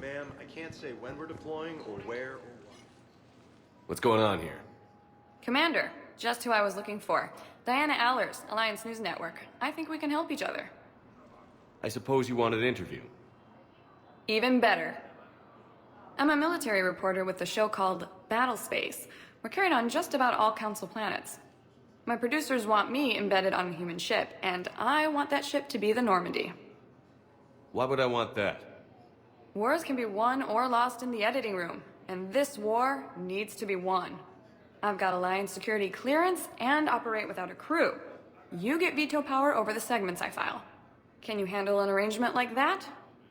Ma'am, I can't say when we're deploying or where or what. What's going on here? Commander, just who I was looking for. Diana Allers, Alliance News Network. I think we can help each other. I suppose you want an interview. Even better. I'm a military reporter with the show called Battle Space. We're carried on just about all Council planets. My producers want me embedded on a human ship, and I want that ship to be the Normandy. Why would I want that? Wars can be won or lost in the editing room, and this war needs to be won. I've got Alliance security clearance and operate without a crew. You get veto power over the segments I file. Can you handle an arrangement like that?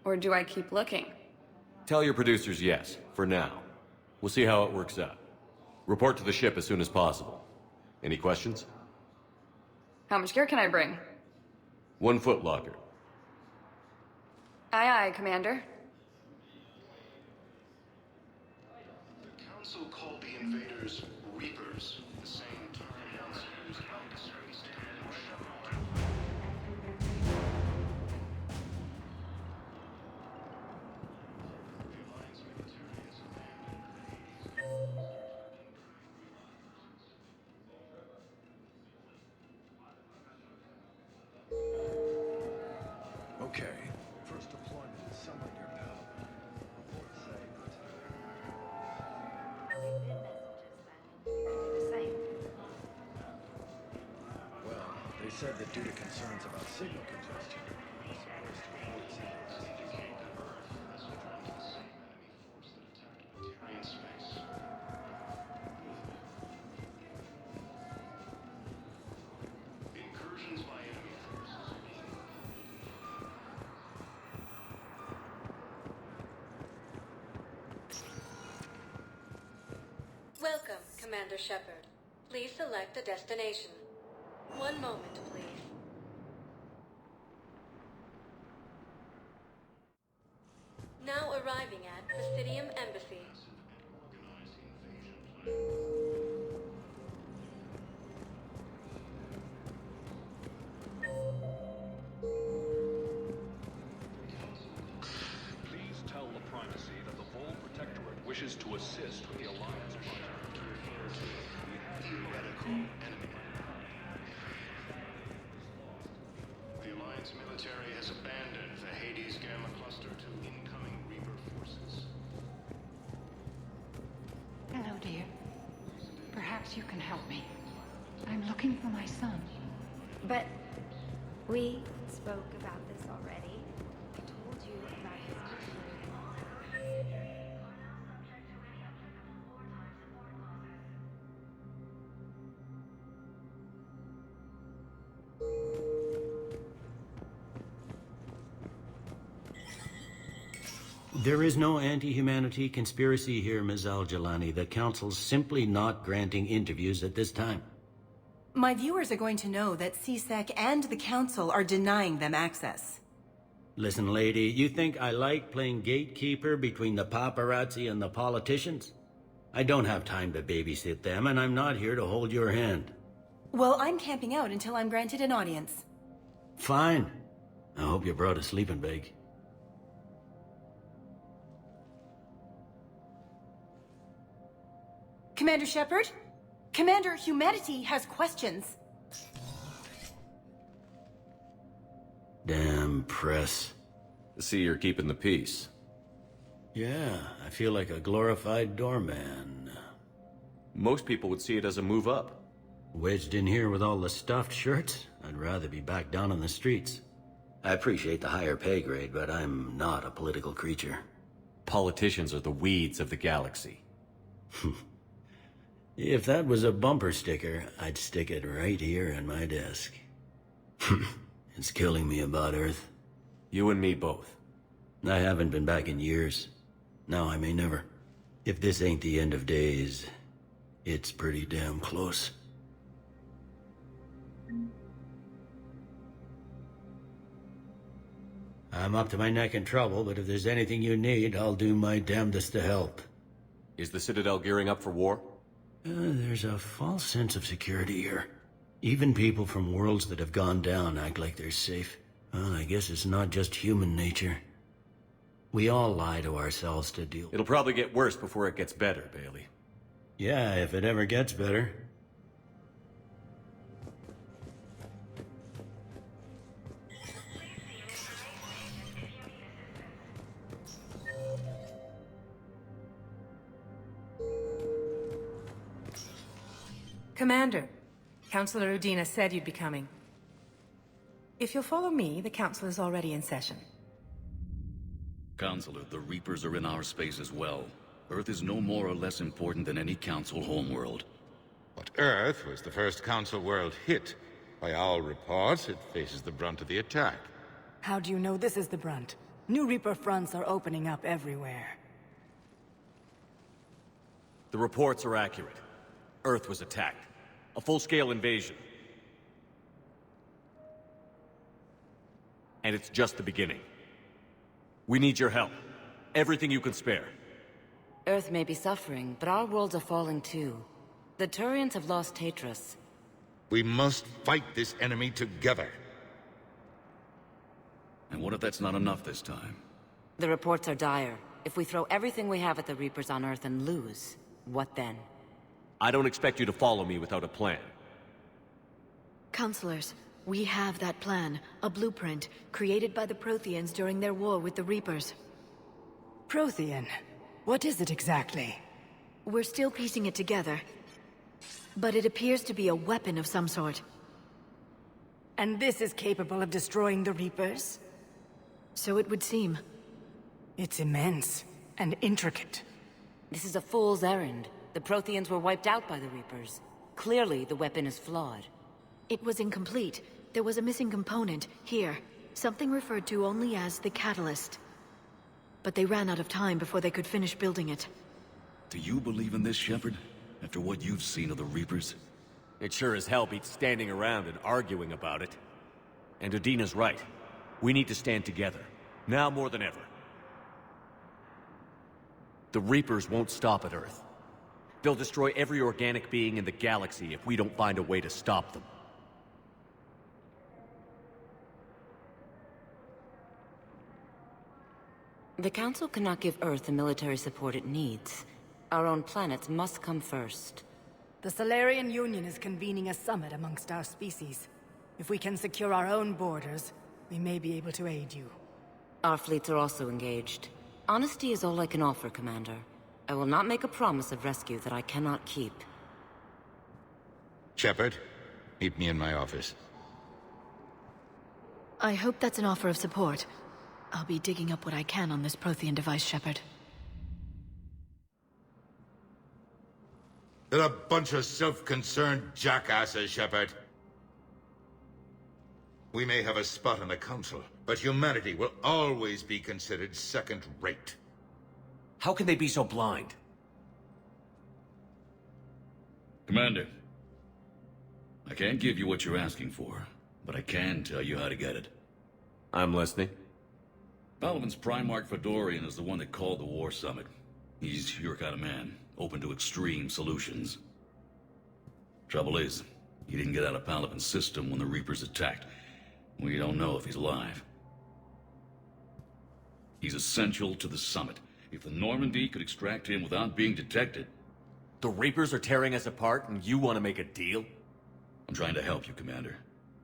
Or do I keep looking? Tell your producers yes, for now. We'll see how it works out. Report to the ship as soon as possible. Any questions? How much gear can I bring? 1 foot locker. Aye, aye, Commander. The Council called the invaders Reapers, the same term once used about the space commander Shepard. The Alliance military has abandoned Okay. First deployment is somewhere near Pal. Reports say well, they said that due to concerns about signal congestion, we're supposed to avoid signals to indicate that Earth has withdrawn to the same enemy force that attacked Batarian space. Incursions by enemy forces are being Welcome, Commander Shepard. Please select a destination. One moment, please. Now arriving at Presidium Embassy. organized invasion plan. Please tell the Primacy that the Vol Protectorate wishes to assist with the Alliance project. Theoretical enemy. The Alliance military has abandoned the Hades Gamma Cluster to incoming Reaper forces. Hello, dear. Perhaps you can help me. I'm looking for my son. But we spoke about this already. I told you about his issue. There is no anti-humanity conspiracy here, Ms. Al-Jalani. The Council's simply not granting interviews at this time. My viewers are going to know that CSEC and the Council are denying them access. Listen, lady, you think I like playing gatekeeper between the paparazzi and the politicians? I don't have time to babysit them, and I'm not here to hold your hand. Well, I'm camping out until I'm granted an audience. Fine. I hope you brought a sleeping bag. Commander Shepard? Commander, humanity has questions. Damn press. See, you're keeping the peace. Yeah, I feel like a glorified doorman. Most people would see it as a move up. Wedged in here with all the stuffed shirts? I'd rather be back down on the streets. I appreciate the higher pay grade, but I'm not a political creature. Politicians are the weeds of the galaxy. If that was a bumper sticker, I'd stick it right here in my desk. It's killing me about Earth. You and me both. I haven't been back in years. Now I may never. If this ain't the end of days, it's pretty damn close. I'm up to my neck in trouble, but if there's anything you need, I'll do my damnedest to help. Is the Citadel gearing up for war? There's a false sense of security here. Even people from worlds that have gone down act like they're safe. Well, I guess it's not just human nature. We all lie to ourselves to deal. It'll probably get worse before it gets better, Bailey. Yeah, if it ever gets better. Commander, Councilor Udina said you'd be coming. If you'll follow me, the council is already in session. Counselor, the Reapers are in our space as well. Earth is no more or less important than any Council homeworld. But Earth was the first Council world hit. By all reports, it faces the brunt of the attack. How do you know this is the brunt? New Reaper fronts are opening up everywhere. The reports are accurate. Earth was attacked. A full-scale invasion. And it's just the beginning. We need your help. Everything you can spare. Earth may be suffering, but our worlds are falling too. The Turians have lost Tatris. We must fight this enemy together. And what if that's not enough this time? The reports are dire. If we throw everything we have at the Reapers on Earth and lose, what then? I don't expect you to follow me without a plan. Counselors, we have that plan, a blueprint, created by the Protheans during their war with the Reapers. Prothean? What is it exactly? We're still piecing it together, but it appears to be a weapon of some sort. And this is capable of destroying the Reapers? So it would seem. It's immense and intricate. This is a fool's errand. The Protheans were wiped out by the Reapers. Clearly, the weapon is flawed. It was incomplete. There was a missing component, here. Something referred to only as the Catalyst. But they ran out of time before they could finish building it. Do you believe in this, Shepard? After what you've seen of the Reapers? It sure as hell beats standing around and arguing about it. And Udina's right. We need to stand together. Now more than ever. The Reapers won't stop at Earth. They'll destroy every organic being in the galaxy if we don't find a way to stop them. The Council cannot give Earth the military support it needs. Our own planets must come first. The Solarian Union is convening a summit amongst our species. If we can secure our own borders, we may be able to aid you. Our fleets are also engaged. Honesty is all I can offer, Commander. I will not make a promise of rescue that I cannot keep. Shepard, meet me in my office. I hope that's an offer of support. I'll be digging up what I can on this Prothean device, Shepard. They're a bunch of self-concerned jackasses, Shepard. We may have a spot on the Council, but humanity will always be considered second-rate. How can they be so blind? Commander, I can't give you what you're asking for, but I can tell you how to get it. I'm listening. Palaven's Primarch Fedorian is the one that called the War Summit. He's your kind of man, open to extreme solutions. Trouble is, he didn't get out of Palaven's system when the Reapers attacked. We don't know if he's alive. He's essential to the summit. If the Normandy could extract him without being detected... The Reapers are tearing us apart and you want to make a deal? I'm trying to help you, Commander.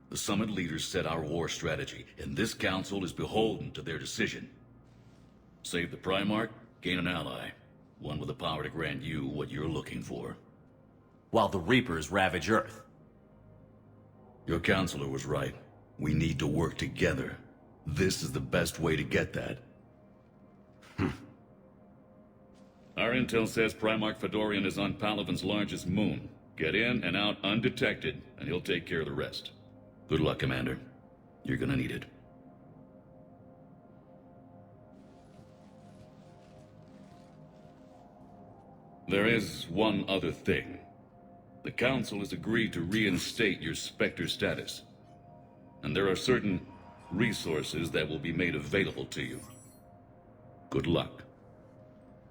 The summit leaders set our war strategy, and this council is beholden to their decision. Save the Primarch, gain an ally. One with the power to grant you what you're looking for. While the Reapers ravage Earth. Your counselor was right. We need to work together. This is the best way to get that. Our intel says Primarch Fedorian is on Palaven's largest moon. Get in and out undetected, and he'll take care of the rest. Good luck, Commander. You're gonna need it. There is one other thing. The Council has agreed to reinstate your Spectre status. And there are certain resources that will be made available to you. Good luck.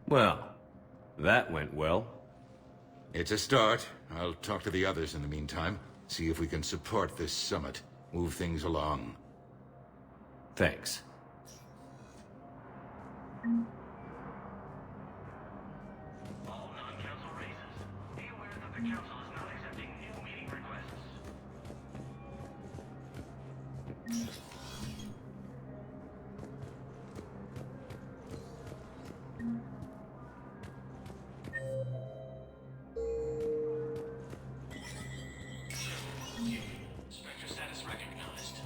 Well, that went well. It's a start. I'll talk to the others in the meantime. See if we can support this summit. Move things along. Thanks. All non-council races, be aware that the council is not accepting new meeting requests. Spectre status recognized.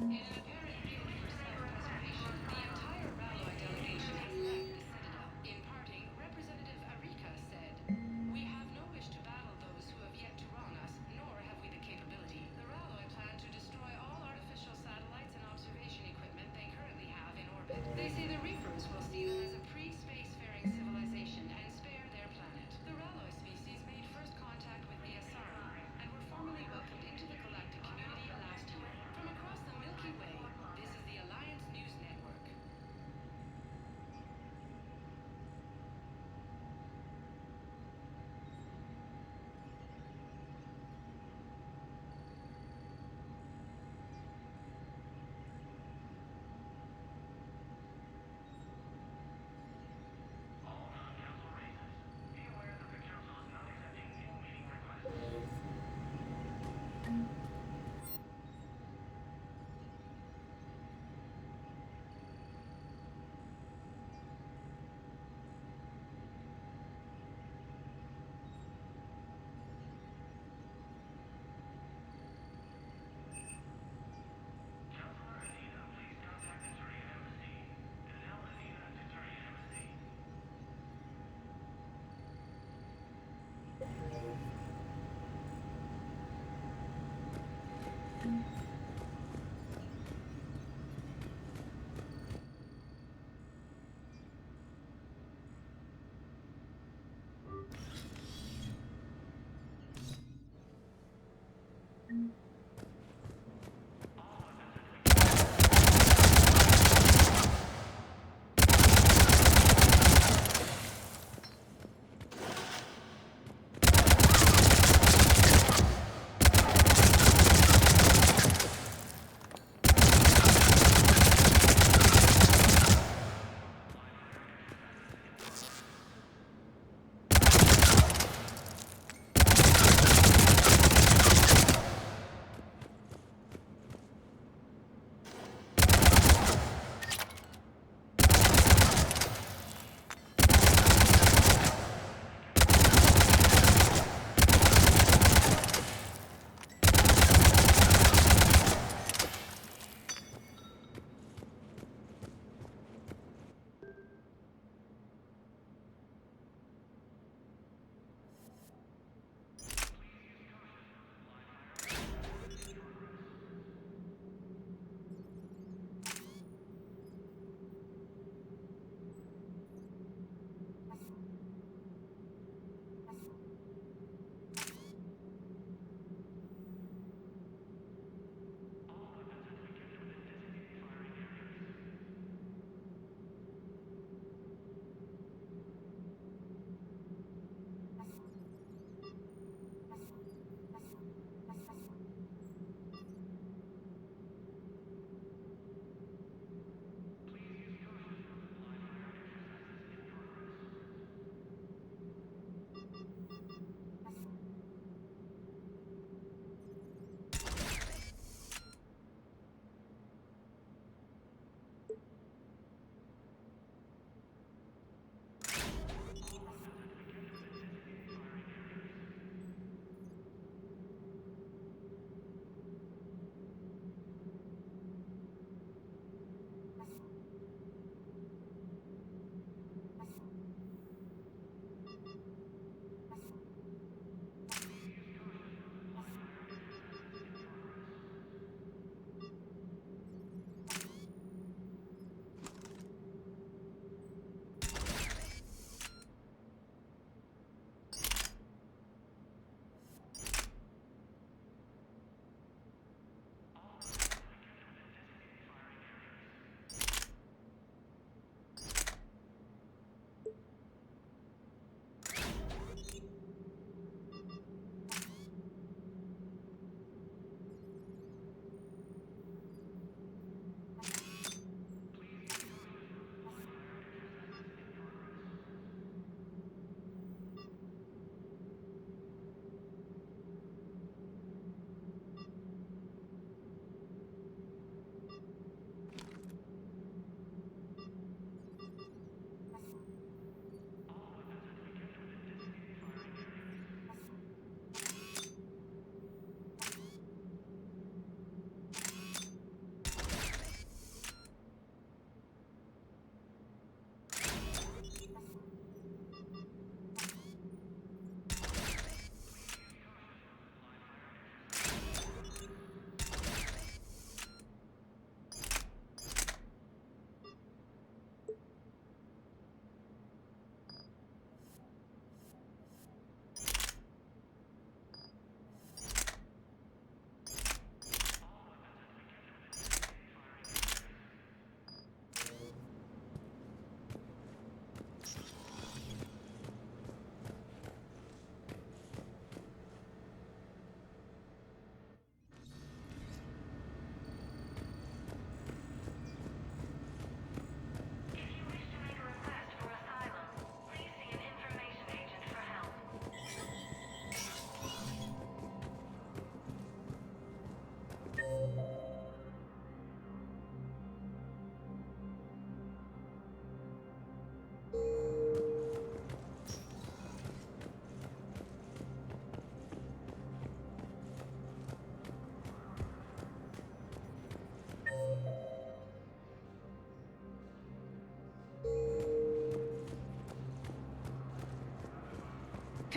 In an apparent bid for self-preservation, the entire Ralloy delegation has left the Citadel. In parting, Representative Arika said, "We have no wish to battle those who have yet to wrong us, nor have we the capability. The Ralloy plan to destroy all artificial satellites and observation equipment they currently have in orbit. They say the Reapers will see them as a pre-spacefaring civilization and spare their planet. The Ralloy species made first contact with the Asari and were formally welcomed into the galactic community last year. From across the Milky Way, this is the Alliance News Network." All non-council races, be aware that the council is not accepting new meeting requests. Councilor Adina, please contact the Turian Embassy. Adele Adina to Turian Embassy.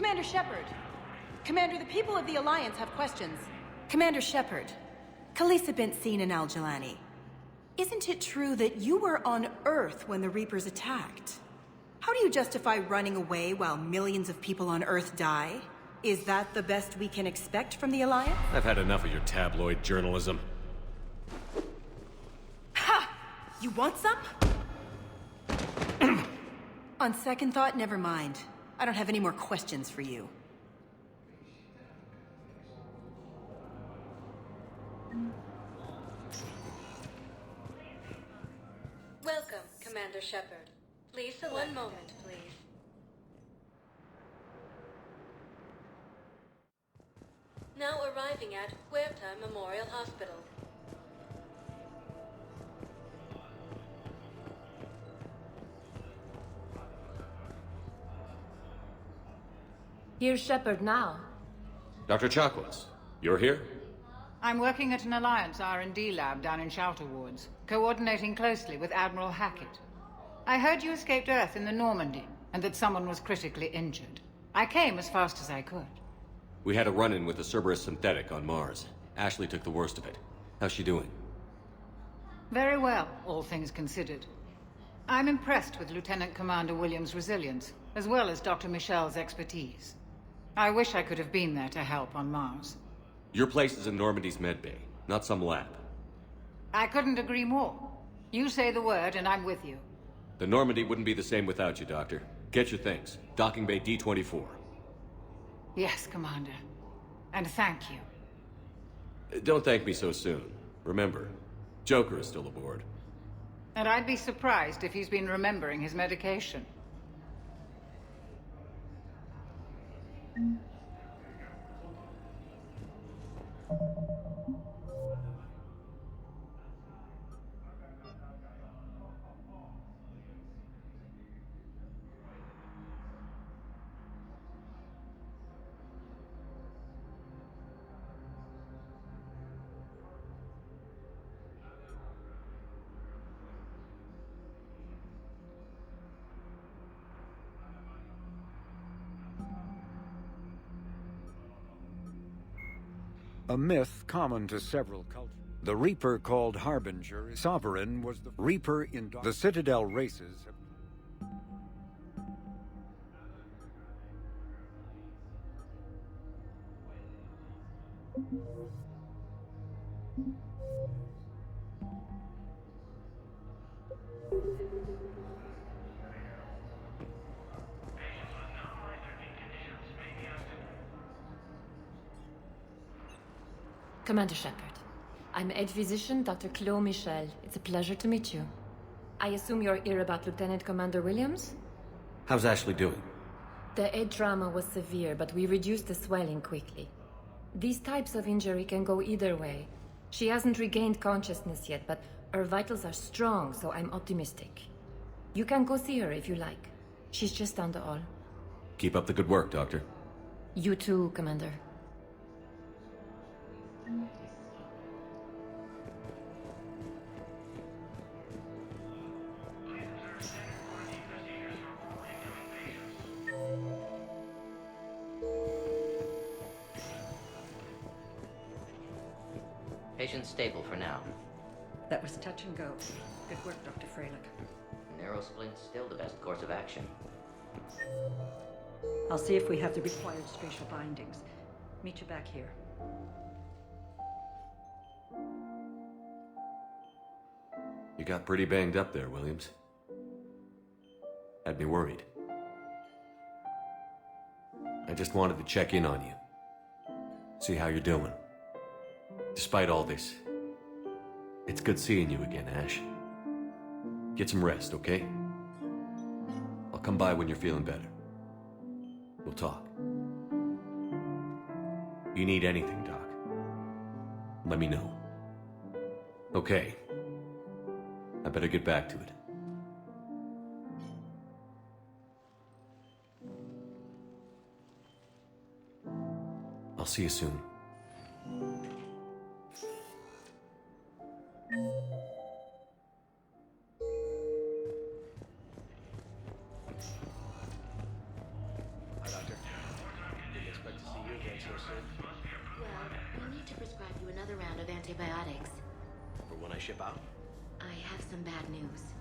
Commander Shepard! Commander, the people of the Alliance have questions. Commander Shepard, Khalisah bint Sin and Al-Jalani. Isn't it true that you were on Earth when the Reapers attacked? How do you justify running away while millions of people on Earth die? Is that the best we can expect from the Alliance? I've had enough of your tabloid journalism. Ha! You want some? On second thought, never mind. I don't have any more questions for you. Welcome, Commander Shepard. Please select. One moment, please. Now arriving at Huerta Memorial Hospital. Here's Shepard now. Dr. Chakwas, you're here? I'm working at an Alliance R&D lab down in Shelter Wards, coordinating closely with Admiral Hackett. I heard you escaped Earth in the Normandy, and that someone was critically injured. I came as fast as I could. We had a run-in with the Cerberus synthetic on Mars. Ashley took the worst of it. How's she doing? Very well, all things considered. I'm impressed with Lieutenant Commander Williams' resilience, as well as Dr. Michel's expertise. I wish I could have been there to help on Mars. Your place is in Normandy's medbay, not some lab. I couldn't agree more. You say the word and I'm with you. The Normandy wouldn't be the same without you, Doctor. Get your things. Docking Bay D-24. Yes, Commander. And thank you. Don't thank me so soon. Remember, Joker is still aboard. And I'd be surprised if he's been remembering his medication. A myth common to several cultures. The Reaper called Harbinger, Sovereign was the Reaper in the Citadel races. Commander Shepard, I'm Edge Physician Dr. Chloe Michel. It's a pleasure to meet you. I assume you're here about Lieutenant Commander Williams? How's Ashley doing? The head trauma was severe, but we reduced the swelling quickly. These types of injury can go either way. She hasn't regained consciousness yet, but her vitals are strong, so I'm optimistic. You can go see her if you like. She's just down the hall. Keep up the good work, Doctor. You too, Commander. Patient's stable for now. That was touch and go. Good work, Dr. Freilich. Narrow splint's still the best course of action. I'll see if we have the required spatial bindings. Meet you back here. You got pretty banged up there, Williams. Had me worried. I just wanted to check in on you. See how you're doing. Despite all this, it's good seeing you again, Ash. Get some rest, okay? I'll come by when you're feeling better. We'll talk. You need anything, Doc, let me know. Okay. I better get back to it. I'll see you soon. Hi, Doctor. antibiotics. For when I ship out? I have some bad news.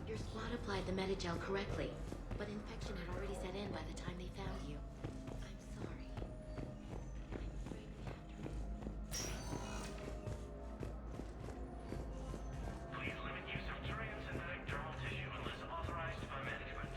Your squad applied the Medigel correctly, but infection had already set in by the time they found you. I'm sorry. Please limit use of Turian synthetic dermal tissue unless authorized by management.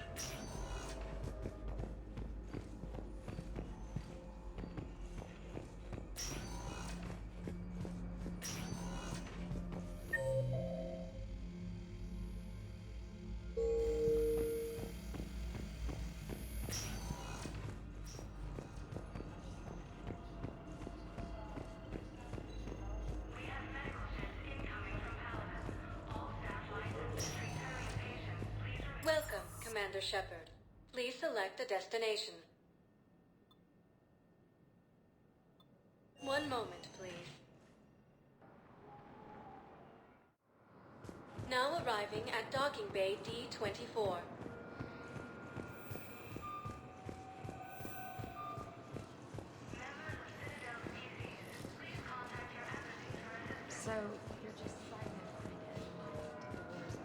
Welcome, Commander Shepard. Please select a destination. One moment, please. Now arriving at Docking Bay D-24. So, you're just silent, I guess.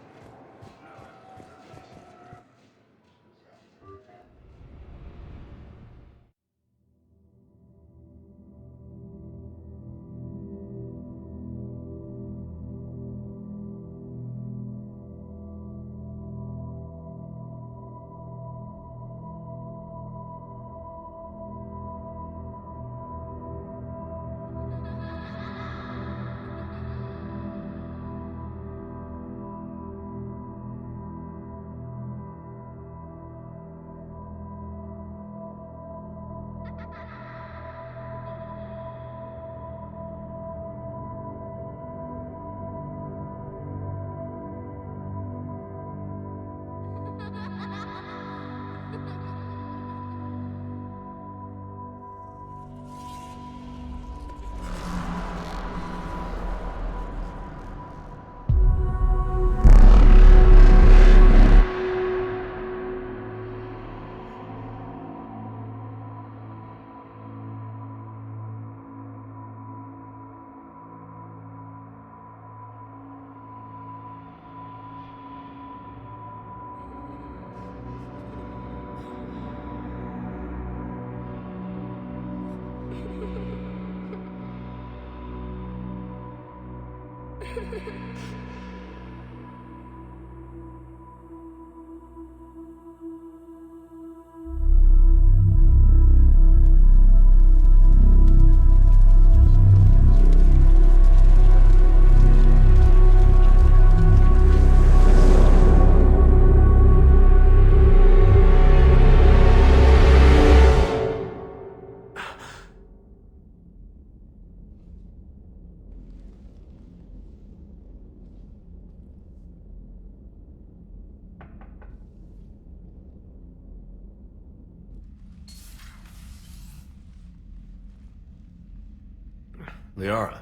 Liara,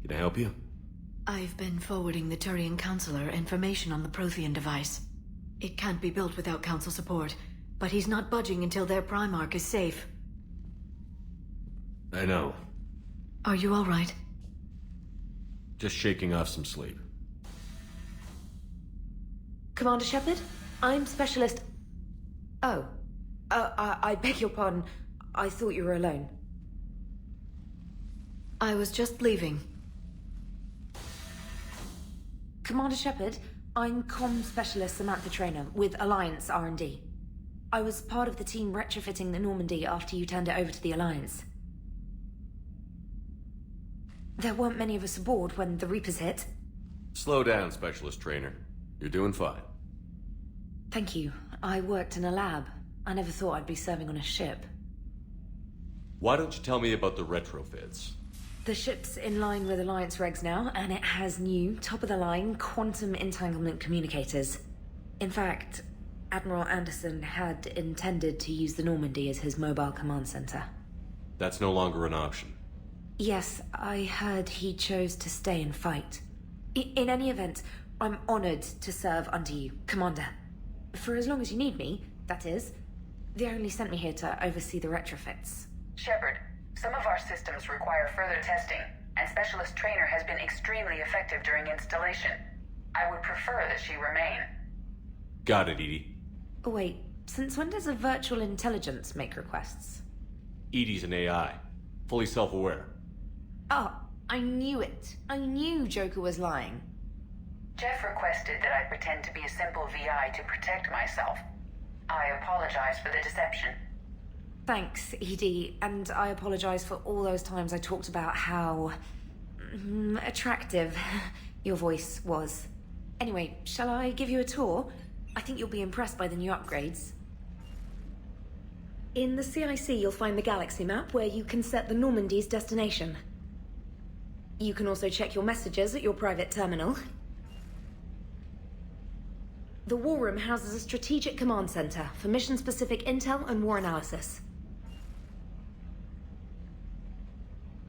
can I help you? I've been forwarding the Turian Counselor information on the Prothean device. It can't be built without Council support, but he's not budging until their Primarch is safe. I know. Are you all right? Just shaking off some sleep. Commander Shepard? I'm Specialist... Oh. I beg your pardon. I thought you were alone. I was just leaving. Commander Shepard, I'm Comm Specialist Samantha Traynor with Alliance R&D. I was part of the team retrofitting the Normandy after you turned it over to the Alliance. There weren't many of us aboard when the Reapers hit. Slow down, Specialist Trainer. You're doing fine. Thank you. I worked in a lab. I never thought I'd be serving on a ship. Why don't you tell me about the retrofits? The ship's in line with Alliance regs now, and it has new, top-of-the-line quantum entanglement communicators. In fact, Admiral Anderson had intended to use the Normandy as his mobile command center. That's no longer an option. Yes, I heard he chose to stay and fight. In any event, I'm honored to serve under you, Commander. For as long as you need me, that is. They only sent me here to oversee the retrofits. Shepard, some of our systems require further testing. and Specialist Trainer has been extremely effective during installation. I would prefer that she remain. Got it, Edie. Wait, since when does a virtual intelligence make requests? Edie's an AI, fully self-aware. Oh, I knew it. I knew Joker was lying. Jeff requested that I pretend to be a simple VI to protect myself. I apologize for the deception. Thanks, Edie, and I apologize for all those times I talked about how attractive your voice was. Anyway, shall I give you a tour? I think you'll be impressed by the new upgrades. In the CIC, you'll find the galaxy map where you can set the Normandy's destination. You can also check your messages at your private terminal. The War Room houses a strategic command center for mission-specific intel and war analysis.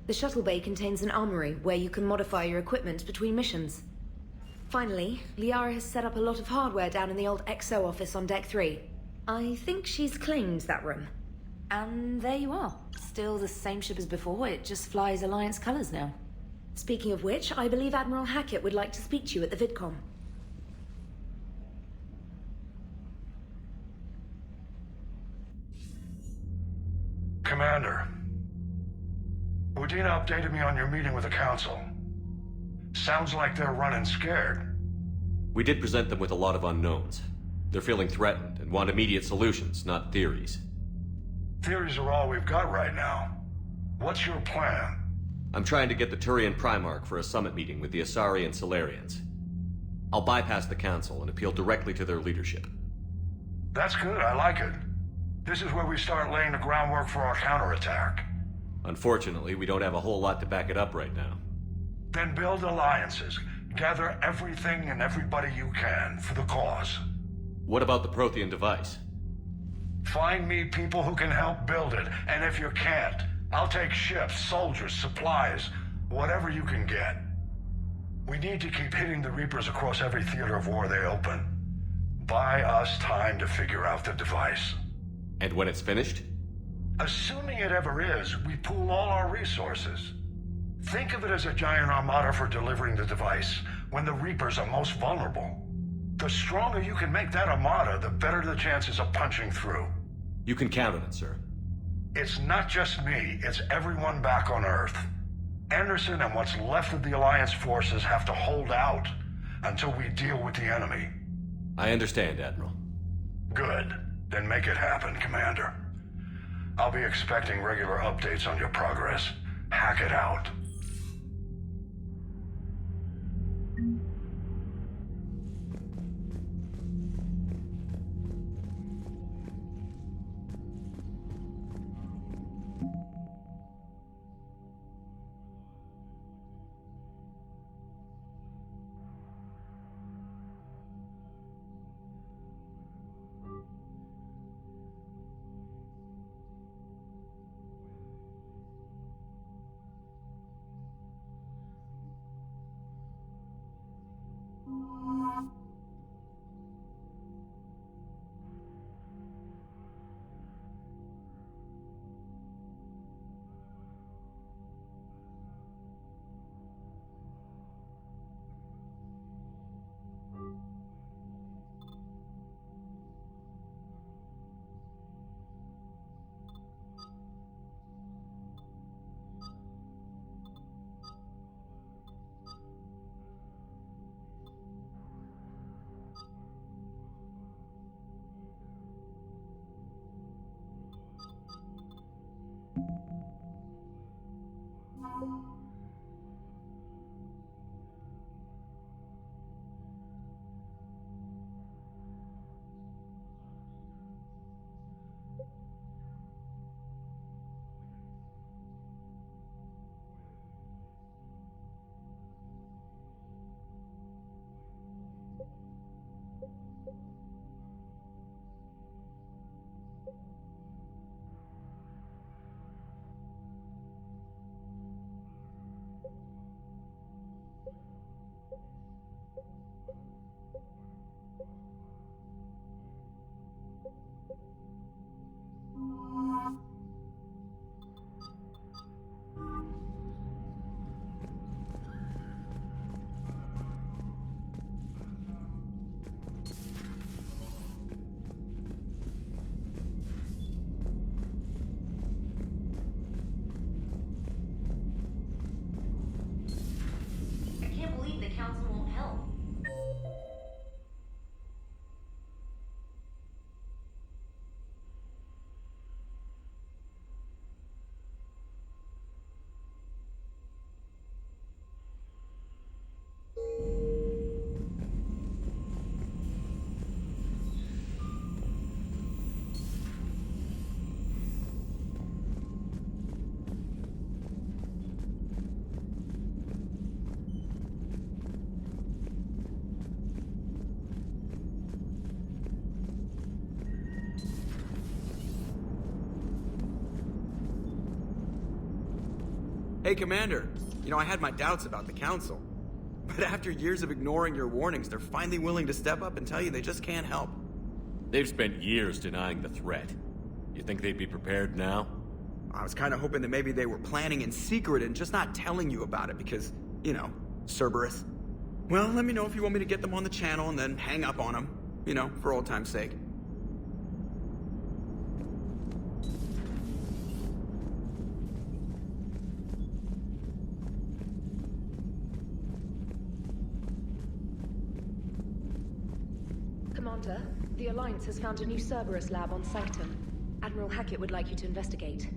The shuttle bay contains an armory where you can modify your equipment between missions. Finally, Liara has set up a lot of hardware down in the old XO office on Deck 3. I think she's claimed that room. And there you are. Still the same ship as before, it just flies Alliance colors now. Speaking of which, I believe Admiral Hackett would like to speak to you at the VidCom. Commander, Udina updated me on your meeting with the Council. Sounds like they're running scared. We did present them with a lot of unknowns. They're feeling threatened and want immediate solutions, not theories. Theories are all we've got right now. What's your plan? I'm trying to get the Turian Primarch for a summit meeting with the Asari and Solarians. I'll bypass the Council and appeal directly to their leadership. That's good, I like it. This is where we start laying the groundwork for our counterattack. Unfortunately, we don't have a whole lot to back it up right now. Then build alliances. Gather everything and everybody you can for the cause. What about the Prothean device? Find me people who can help build it, and if you can't, I'll take ships, soldiers, supplies, whatever you can get. We need to keep hitting the Reapers across every theater of war they open. Buy us time to figure out the device. And when it's finished? Assuming it ever is, we pool all our resources. Think of it as a giant armada for delivering the device, when the Reapers are most vulnerable. The stronger you can make that armada, the better the chances of punching through. You can count on it, sir. It's not just me, it's everyone back on Earth. Anderson and what's left of the Alliance forces have to hold out until we deal with the enemy. I understand, Admiral. Good. Then make it happen, Commander. I'll be expecting regular updates on your progress. Hack it out. Hey, Commander. You know, I had my doubts about the Council. But after years of ignoring your warnings, they're finally willing to step up and tell you they just can't help. They've spent years denying the threat. You think they'd be prepared now? I was kind of hoping that maybe they were planning in secret and just not telling you about it because, you know, Cerberus. Well, let me know if you want me to get them on the channel and then hang up on them. You know, for old time's sake. Commander, the Alliance has found a new Cerberus lab on Sanctum. Admiral Hackett would like you to investigate.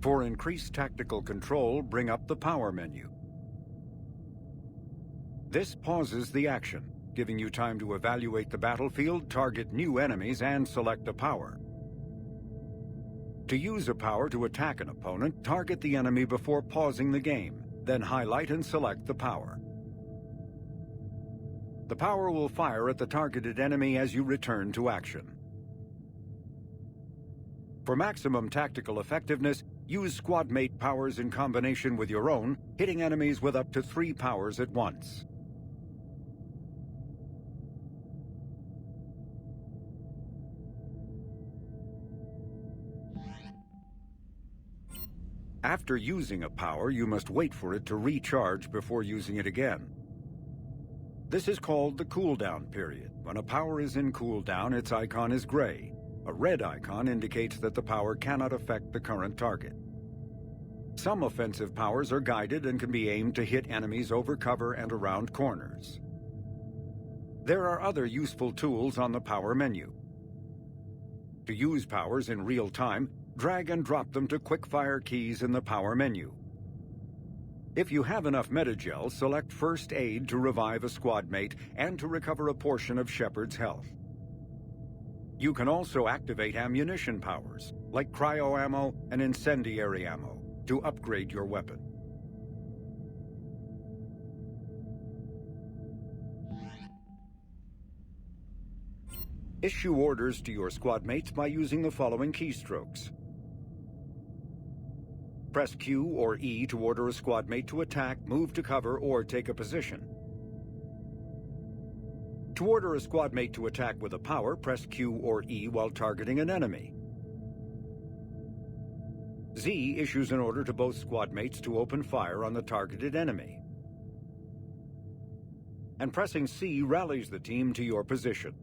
For increased tactical control, bring up the power menu. This pauses the action, giving you time to evaluate the battlefield, target new enemies, and select a power. To use a power to attack an opponent, target the enemy before pausing the game, then highlight and select the power. The power will fire at the targeted enemy as you return to action. For maximum tactical effectiveness, use squad mate powers in combination with your own, hitting enemies with up to 3 powers at once. After using a power, you must wait for it to recharge before using it again. This is called the cooldown period. When a power is in cooldown, its icon is gray. A red icon indicates that the power cannot affect the current target. Some offensive powers are guided and can be aimed to hit enemies over cover and around corners. There are other useful tools on the power menu. To use powers in real time, drag and drop them to quick-fire keys in the power menu. If you have enough Metagel, select First Aid to revive a squad mate and to recover a portion of Shepard's health. You can also activate ammunition powers, like cryo ammo and incendiary ammo, to upgrade your weapon. Issue orders to your squad mates by using the following keystrokes. Press Q or E to order a squad mate to attack, move to cover, or take a position. To order a squad mate to attack with a power, press Q or E while targeting an enemy. Z issues an order to both squad mates to open fire on the targeted enemy. And pressing C rallies the team to your position.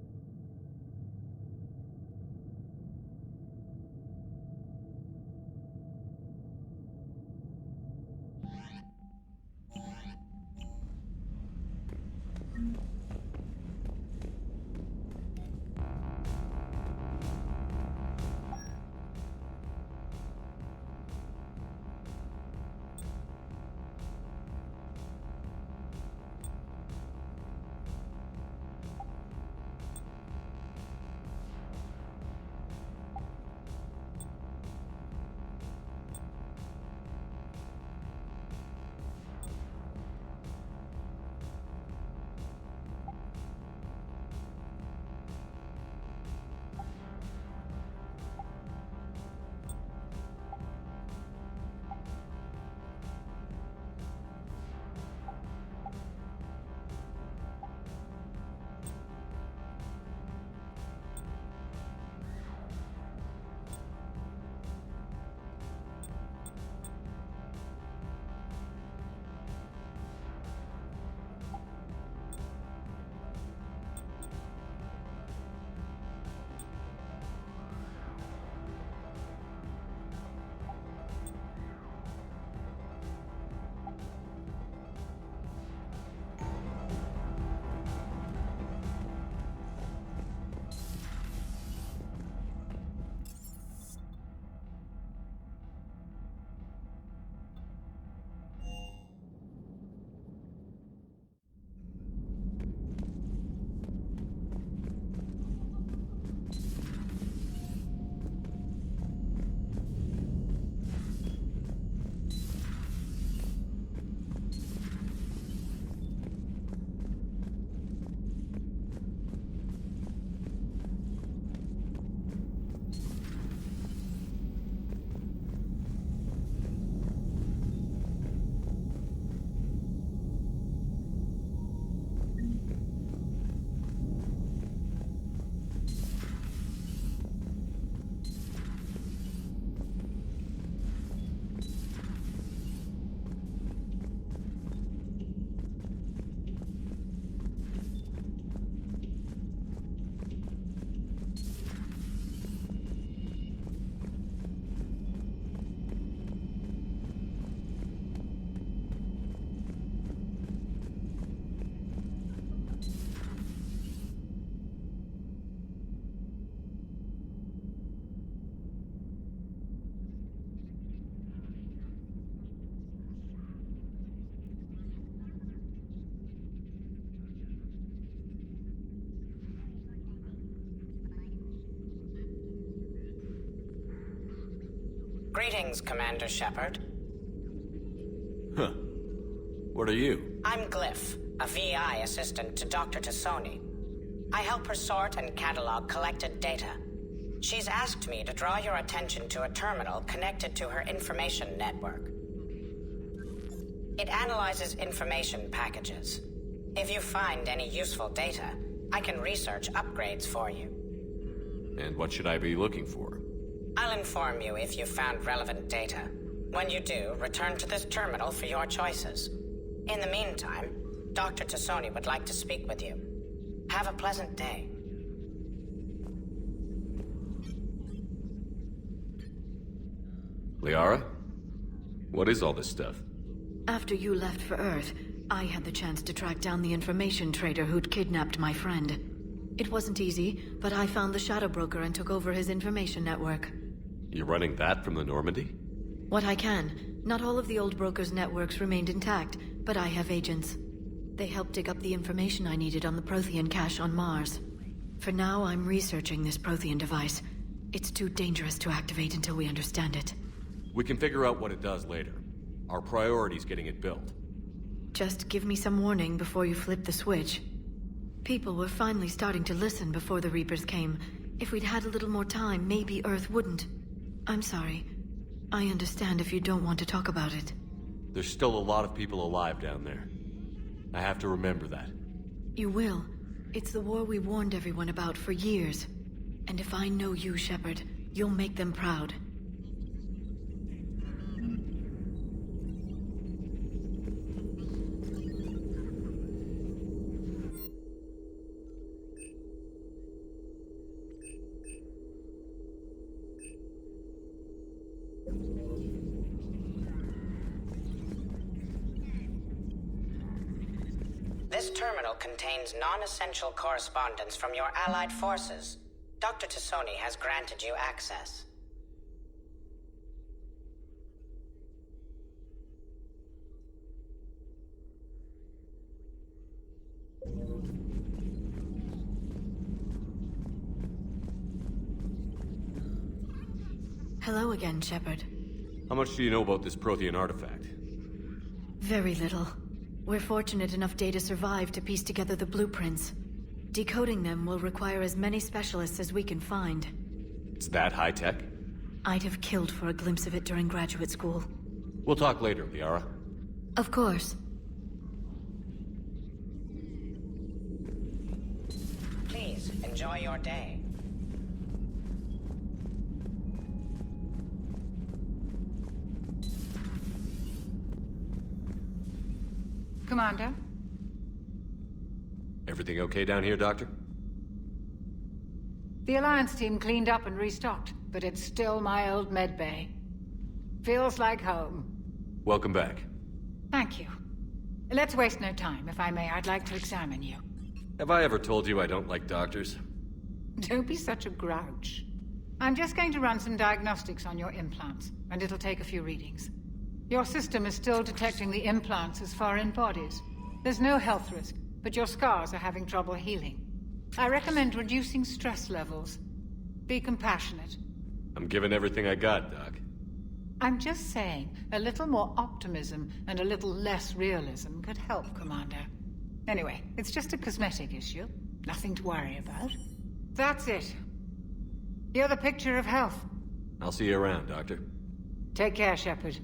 Greetings, Commander Shepard. Huh. What are you? I'm Glyph, a VI assistant to Dr. Tassoni. I help her sort and catalog collected data. She's asked me to draw your attention to a terminal connected to her information network. It analyzes information packages. If you find any useful data, I can research upgrades for you. And what should I be looking for? I'll inform you if you've found relevant data. When you do, return to this terminal for your choices. In the meantime, Dr. Tassoni would like to speak with you. Have a pleasant day. Liara? What is all this stuff? After you left for Earth, I had the chance to track down the information trader who'd kidnapped my friend. It wasn't easy, but I found the Shadow Broker and took over his information network. You're running that from the Normandy? What I can. Not all of the old broker's networks remained intact, but I have agents. They helped dig up the information I needed on the Prothean cache on Mars. For now, I'm researching this Prothean device. It's too dangerous to activate until we understand it. We can figure out what it does later. Our priority's getting it built. Just give me some warning before you flip the switch. People were finally starting to listen before the Reapers came. If we'd had a little more time, maybe Earth wouldn't. I'm sorry. I understand if you don't want to talk about it. There's still a lot of people alive down there. I have to remember that. You will. It's the war we warned everyone about for years. And if I know you, Shepard, you'll make them proud. This terminal contains non-essential correspondence from your allied forces. Dr. Tassoni has granted you access. Hello again, Shepard. How much do you know about this Prothean artifact? Very little. We're fortunate enough Data survived to piece together the blueprints. Decoding them will require as many specialists as we can find. It's that high-tech? I'd have killed for a glimpse of it during graduate school. We'll talk later, Liara. Of course. Please, enjoy your day. Commander? Everything okay down here, Doctor? The Alliance team cleaned up and restocked, but it's still my old med bay. Feels like home. Welcome back. Thank you. Let's waste no time. If I may, I'd like to examine you. Have I ever told you I don't like doctors? Don't be such a grouch. I'm just going to run some diagnostics on your implants, and it'll take a few readings. Your system is still detecting the implants as foreign bodies. There's no health risk, but your scars are having trouble healing. I recommend reducing stress levels. Be compassionate. I'm giving everything I got, Doc. I'm just saying, a little more optimism and a little less realism could help, Commander. Anyway, it's just a cosmetic issue. Nothing to worry about. That's it. You're the picture of health. I'll see you around, Doctor. Take care, Shepard.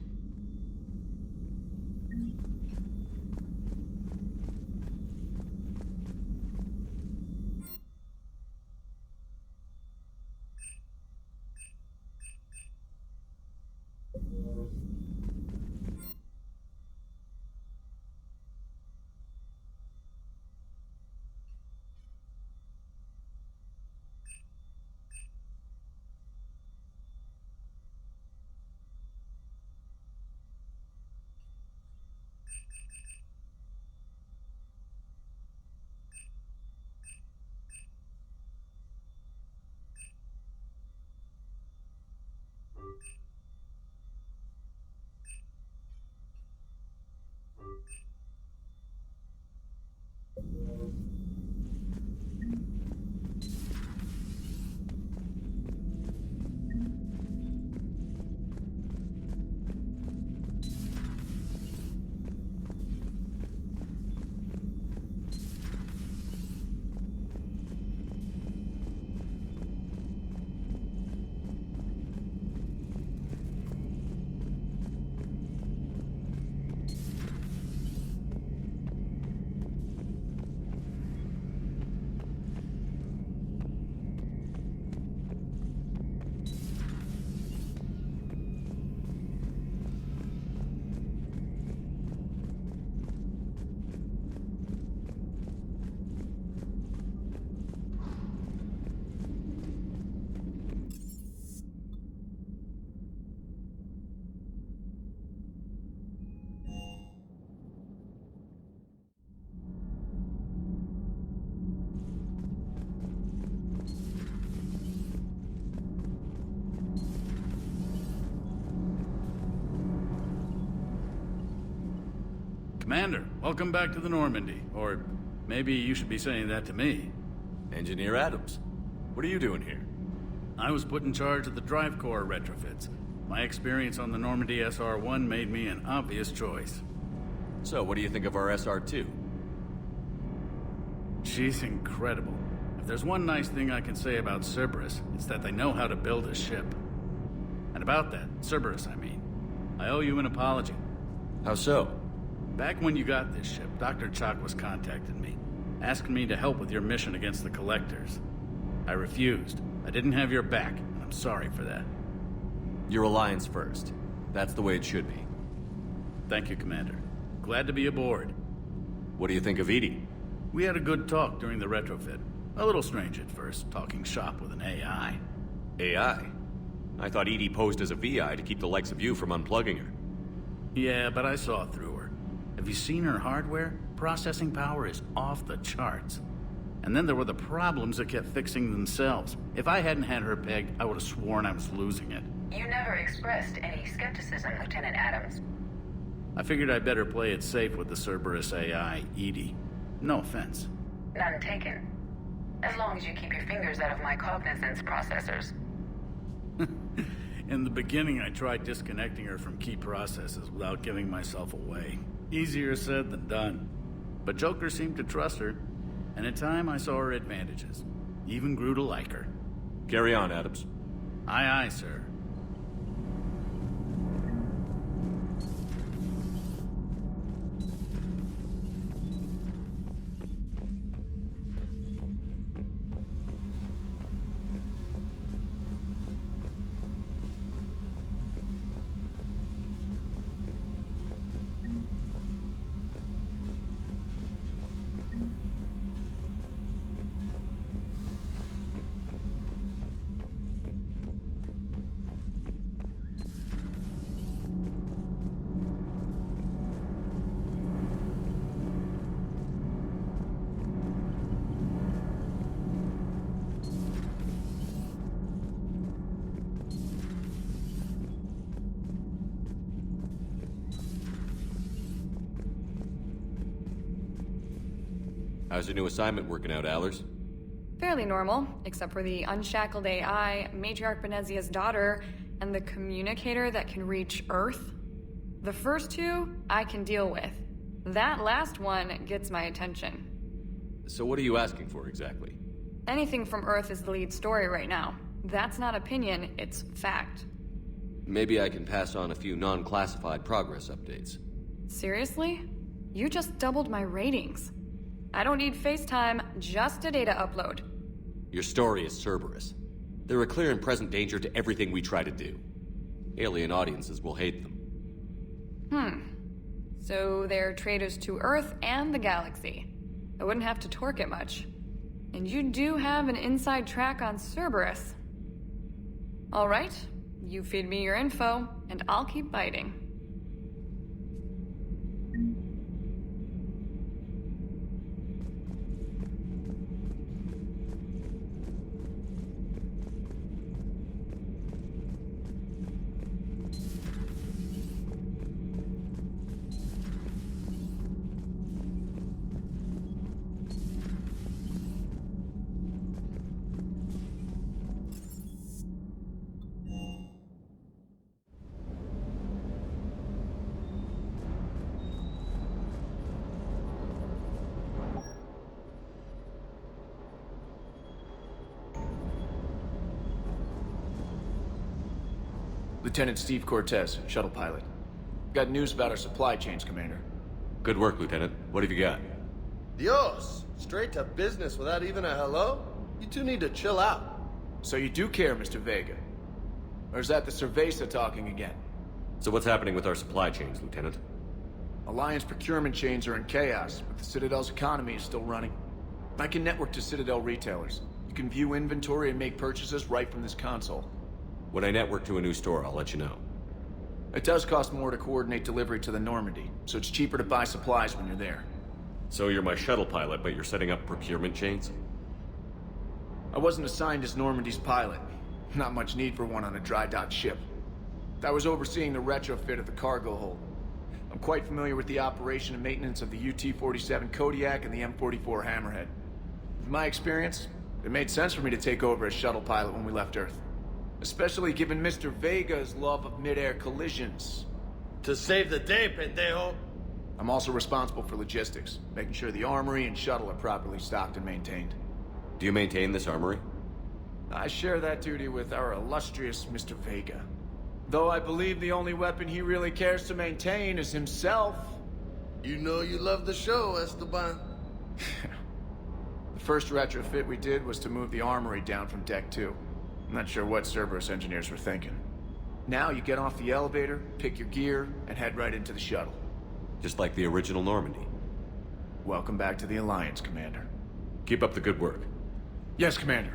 Commander, welcome back to the Normandy. Or maybe you should be saying that to me. Engineer Adams, what are you doing here? I was put in charge of the drive core retrofits. My experience on the Normandy SR-1 made me an obvious choice. So, what do you think of our SR-2? She's incredible. If there's one nice thing I can say about Cerberus, it's that they know how to build a ship. And about that, Cerberus, I mean, I owe you an apology. How so? Back when you got this ship, Dr. Chakwas contacted me, asking me to help with your mission against the Collectors. I refused. I didn't have your back, and I'm sorry for that. Your alliance first. That's the way it should be. Thank you, Commander. Glad to be aboard. What do you think of Edie? We had a good talk during the retrofit. A little strange at first, talking shop with an AI. AI? I thought Edie posed as a VI to keep the likes of you from unplugging her. Yeah, but I saw through her. Have you seen her hardware? Processing power is off the charts. And then there were the problems that kept fixing themselves. If I hadn't had her pegged, I would have sworn I was losing it. You never expressed any skepticism, Lieutenant Adams. I figured I'd better play it safe with the Cerberus AI, Edie. No offense. None taken. As long as you keep your fingers out of my cognizance processors. In the beginning, I tried disconnecting her from key processes without giving myself away. Easier said than done. But Joker seemed to trust her, and in time I saw her advantages. Even grew to like her. Carry on, Adams. Aye, aye, sir. How's your new assignment working out, Allers? Fairly normal, except for the unshackled AI, Matriarch Benezia's daughter, and the communicator that can reach Earth. The first two, I can deal with. That last one gets my attention. So what are you asking for, exactly? Anything from Earth is the lead story right now. That's not opinion, it's fact. Maybe I can pass on a few non-classified progress updates. Seriously? You just doubled my ratings. I don't need FaceTime, just a data upload. Your story is Cerberus. They're a clear and present danger to everything we try to do. Alien audiences will hate them. So they're traitors to Earth and the galaxy. I wouldn't have to torque it much. And you do have an inside track on Cerberus. Alright, you feed me your info, and I'll keep biting. Lieutenant Steve Cortez, shuttle pilot. Got news about our supply chains, Commander. Good work, Lieutenant. What have you got? Dios! Straight to business without even a hello? You two need to chill out. So you do care, Mr. Vega? Or is that the Cerveza talking again? So what's happening with our supply chains, Lieutenant? Alliance procurement chains are in chaos, but the Citadel's economy is still running. I can network to Citadel retailers. You can view inventory and make purchases right from this console. When I network to a new store, I'll let you know. It does cost more to coordinate delivery to the Normandy, so it's cheaper to buy supplies when you're there. So you're my shuttle pilot, but you're setting up procurement chains? I wasn't assigned as Normandy's pilot. Not much need for one on a dry dock ship. I was overseeing the retrofit of the cargo hold. I'm quite familiar with the operation and maintenance of the UT-47 Kodiak and the M44 Hammerhead. From my experience, it made sense for me to take over as shuttle pilot when we left Earth. Especially given Mr. Vega's love of mid-air collisions. To save the day, pendejo. I'm also responsible for logistics, making sure the armory and shuttle are properly stocked and maintained. Do you maintain this armory? I share that duty with our illustrious Mr. Vega. Though I believe the only weapon he really cares to maintain is himself. You know you love the show, Esteban. The first retrofit we did was to move the armory down from Deck 2. I'm not sure what Cerberus engineers were thinking. Now you get off the elevator, pick your gear, and head right into the shuttle. Just like the original Normandy. Welcome back to the Alliance, Commander. Keep up the good work. Yes, Commander.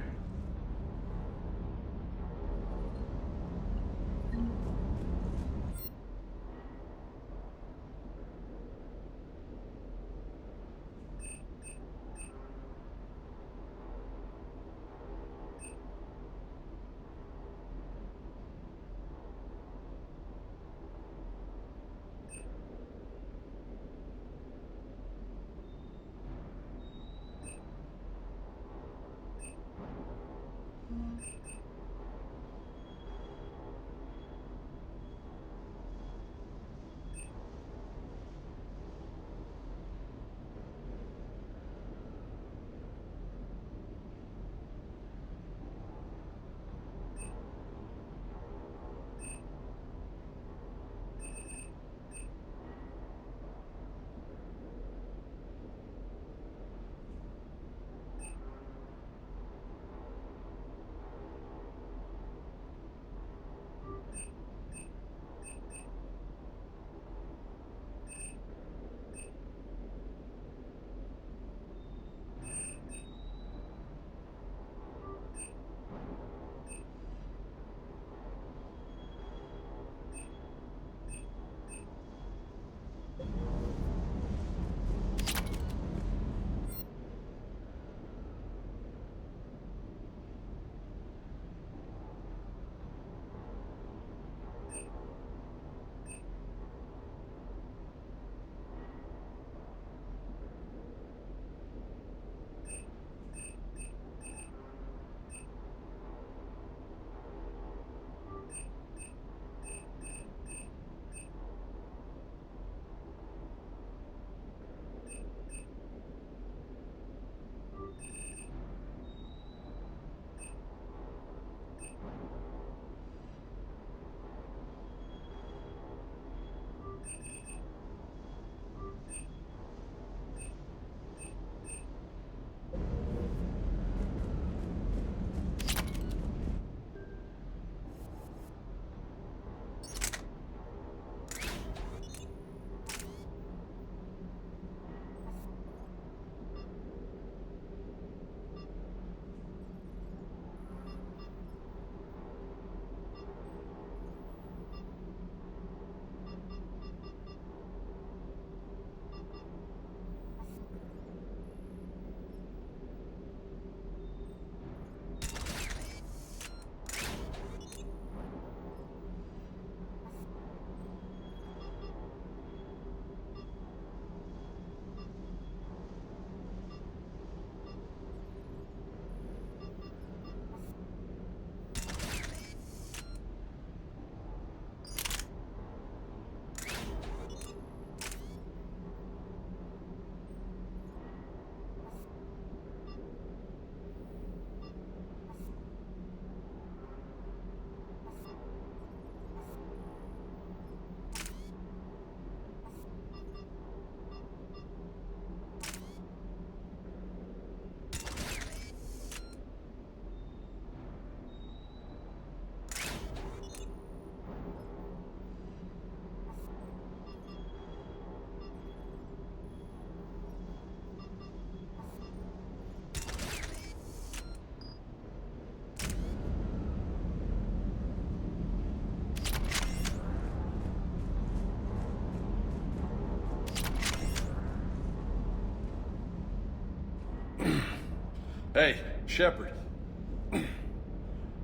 Hey, Shepard.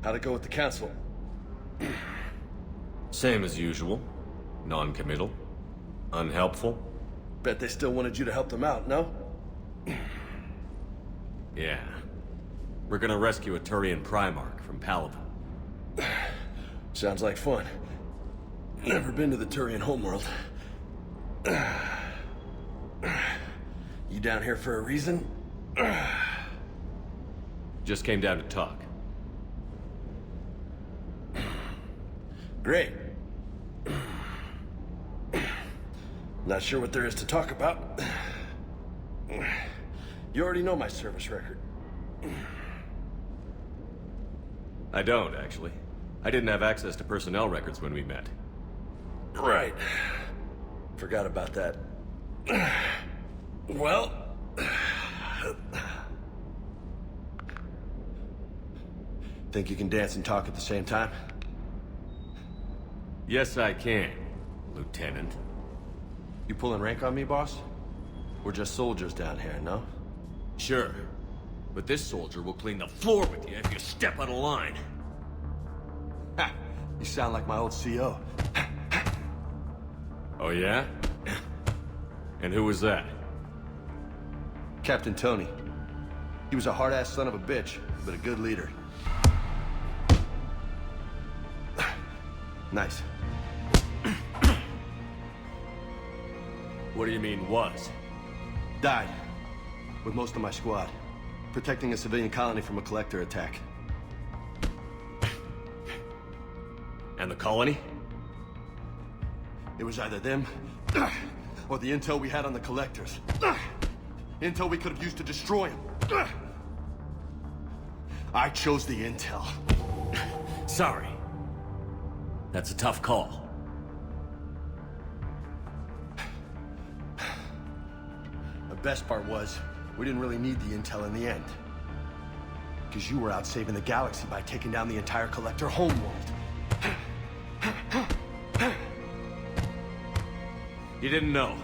How'd it go with the council? Same as usual. Non-committal. Unhelpful? Bet they still wanted you to help them out, no? Yeah. We're gonna rescue a Turian Primarch from Paladin. Sounds like fun. Never been to the Turian homeworld. You down here for a reason? Just came down to talk. Great. Not sure what there is to talk about. You already know my service record. I don't, actually. I didn't have access to personnel records when we met. Right. Forgot about that. Well... Think you can dance and talk at the same time? Yes, I can, Lieutenant. You pulling rank on me, boss? We're just soldiers down here, no? Sure. But this soldier will clean the floor with you if you step out of line. Ha! You sound like my old CO. Oh, yeah? And who was that? Captain Tony. He was a hard-ass son of a bitch, but a good leader. Nice. What do you mean, was? Died. With most of my squad. Protecting a civilian colony from a collector attack. And the colony? It was either them, or the intel we had on the collectors. Intel we could have used to destroy them. I chose the intel. Sorry. That's a tough call. The best part was, we didn't really need the intel in the end. Because you were out saving the galaxy by taking down the entire collector homeworld. You didn't know.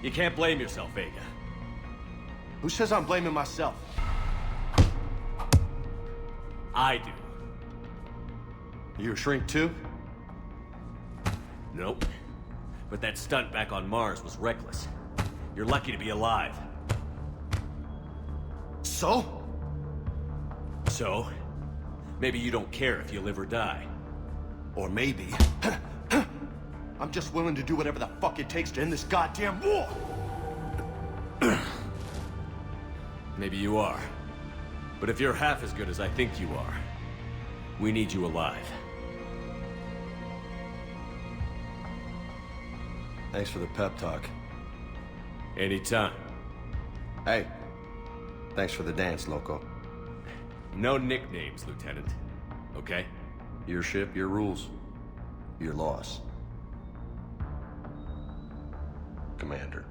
You can't blame yourself, Vega. Who says I'm blaming myself? I do. You a shrink too? Nope. But that stunt back on Mars was reckless. You're lucky to be alive. So? So? Maybe you don't care if you live or die. Or maybe... I'm just willing to do whatever the fuck it takes to end this goddamn war! Maybe you are. But if you're half as good as I think you are, we need you alive. Thanks for the pep talk. Anytime. Hey, thanks for the dance, Loco. No nicknames, Lieutenant. Okay? Your ship, your rules. Your loss. Commander.